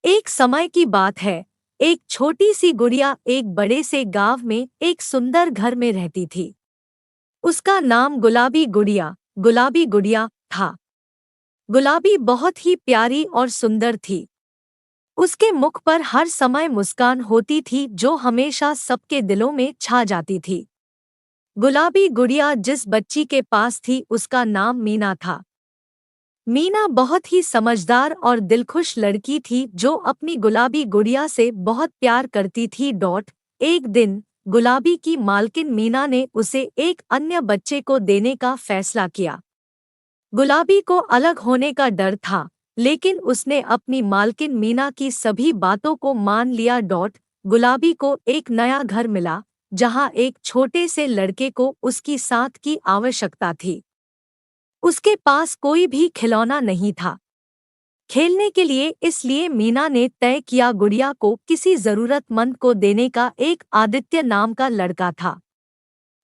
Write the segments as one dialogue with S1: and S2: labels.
S1: एक समय की बात है। एक छोटी सी गुड़िया एक बड़े से गांव में एक सुंदर घर में रहती थी। उसका नाम गुलाबी गुड़िया था। गुलाबी बहुत ही प्यारी और सुंदर थी। उसके मुख पर हर समय मुस्कान होती थी जो हमेशा सबके दिलों में छा जाती थी। गुलाबी गुड़िया जिस बच्ची के पास थी उसका नाम मीना था। मीना बहुत ही समझदार और दिलखुश लड़की थी जो अपनी गुलाबी गुड़िया से बहुत प्यार करती थी। एक दिन गुलाबी की मालकिन मीना ने उसे एक अन्य बच्चे को देने का फैसला किया। गुलाबी को अलग होने का डर था, लेकिन उसने अपनी मालकिन मीना की सभी बातों को मान लिया। गुलाबी को एक नया घर मिला जहां एक छोटे से लड़के को उसकी साथ की आवश्यकता थी। उसके पास कोई भी खिलौना नहीं था खेलने के लिए, इसलिए मीना ने तय किया गुड़िया को किसी जरूरतमंद को देने का। एक आदित्य नाम का लड़का था।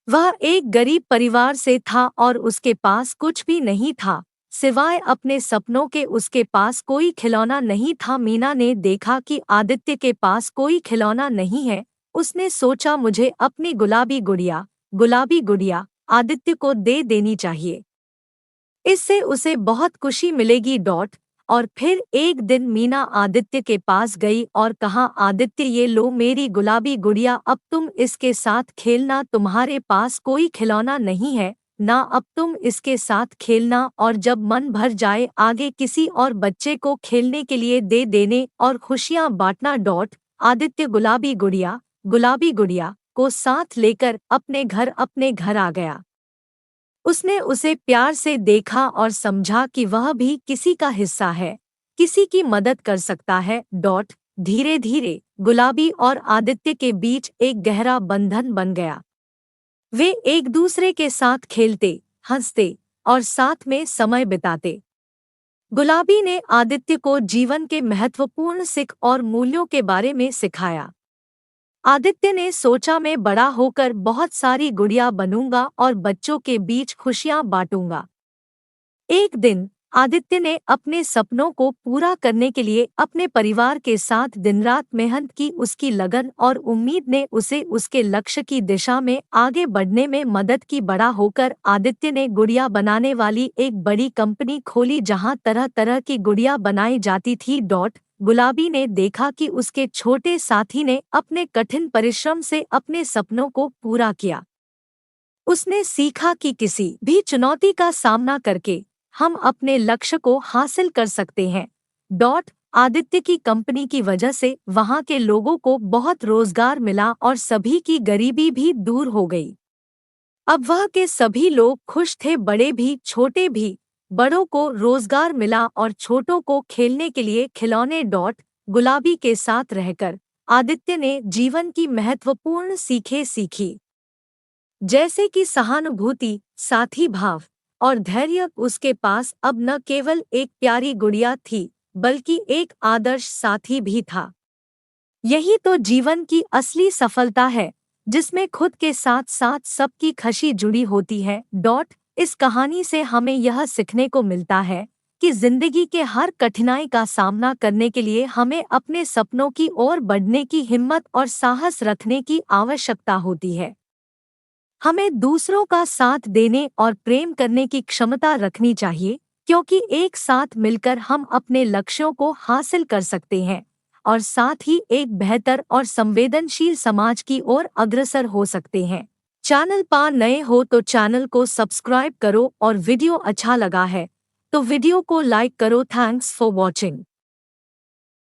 S1: वह एक गरीब परिवार से था और उसके पास कुछ भी नहीं था सिवाय अपने सपनों के। उसके पास कोई खिलौना नहीं था। मीना ने देखा कि आदित्य के पास कोई खिलौना नहीं है। उसने सोचा मुझे अपनी गुलाबी गुड़िया आदित्य को दे देनी चाहिए, इससे उसे बहुत खुशी मिलेगी। और फिर एक दिन मीना आदित्य के पास गई और कहा, आदित्य ये लो मेरी गुलाबी गुड़िया, अब तुम इसके साथ खेलना। तुम्हारे पास कोई खिलौना नहीं है ना, अब तुम इसके साथ खेलना और जब मन भर जाए आगे किसी और बच्चे को खेलने के लिए दे देने और खुशियां बांटना। आदित्य गुलाबी गुड़िया को साथ लेकर अपने घर आ गया। उसने उसे प्यार से देखा और समझा कि वह भी किसी का हिस्सा है, किसी की मदद कर सकता है। धीरे धीरे गुलाबी और आदित्य के बीच एक गहरा बंधन बन गया। वे एक दूसरे के साथ खेलते, हंसते और साथ में समय बिताते। गुलाबी ने आदित्य को जीवन के महत्वपूर्ण सीख और मूल्यों के बारे में सिखाया। आदित्य ने सोचा मैं बड़ा होकर बहुत सारी गुड़िया बनूंगा और बच्चों के बीच खुशियां बांटूंगा। एक दिन आदित्य ने अपने सपनों को पूरा करने के लिए अपने परिवार के साथ दिन-रात मेहनत की। उसकी लगन और उम्मीद ने उसे उसके लक्ष्य की दिशा में आगे बढ़ने में मदद की। बड़ा होकर आदित्य ने गुड़िया बनाने वाली एक बड़ी कंपनी खोली जहां तरह तरह की गुड़िया बनाई जाती थी। गुलाबी ने देखा कि उसके छोटे साथी ने अपने कठिन परिश्रम से अपने सपनों को पूरा किया। उसने सीखा कि किसी भी चुनौती का सामना करके हम अपने लक्ष्य को हासिल कर सकते हैं। आदित्य की कंपनी की वजह से वहां के लोगों को बहुत रोजगार मिला और सभी की गरीबी भी दूर हो गई। अब वह के सभी लोग खुश थे, बड़े भी छोटे भी। बड़ों को रोजगार मिला और छोटों को खेलने के लिए खिलौने। गुलाबी के साथ रहकर आदित्य ने जीवन की महत्वपूर्ण सीखें सीखी, जैसे कि सहानुभूति, साथी भाव और धैर्य। उसके पास अब न केवल एक प्यारी गुड़िया थी बल्कि एक आदर्श साथी भी था। यही तो जीवन की असली सफलता है, जिसमें खुद के साथ साथ सबकी खुशी जुड़ी होती है। इस कहानी से हमें यह सीखने को मिलता है कि जिंदगी के हर कठिनाई का सामना करने के लिए हमें अपने सपनों की ओर बढ़ने की हिम्मत और साहस रखने की आवश्यकता होती है। हमें दूसरों का साथ देने और प्रेम करने की क्षमता रखनी चाहिए, क्योंकि एक साथ मिलकर हम अपने लक्ष्यों को हासिल कर सकते हैं और साथ ही एक बेहतर और संवेदनशील समाज की ओर अग्रसर हो सकते हैं। चैनल पर नए हो तो चैनल को सब्सक्राइब करो और वीडियो अच्छा लगा है तो वीडियो को लाइक करो। Thanks for watching.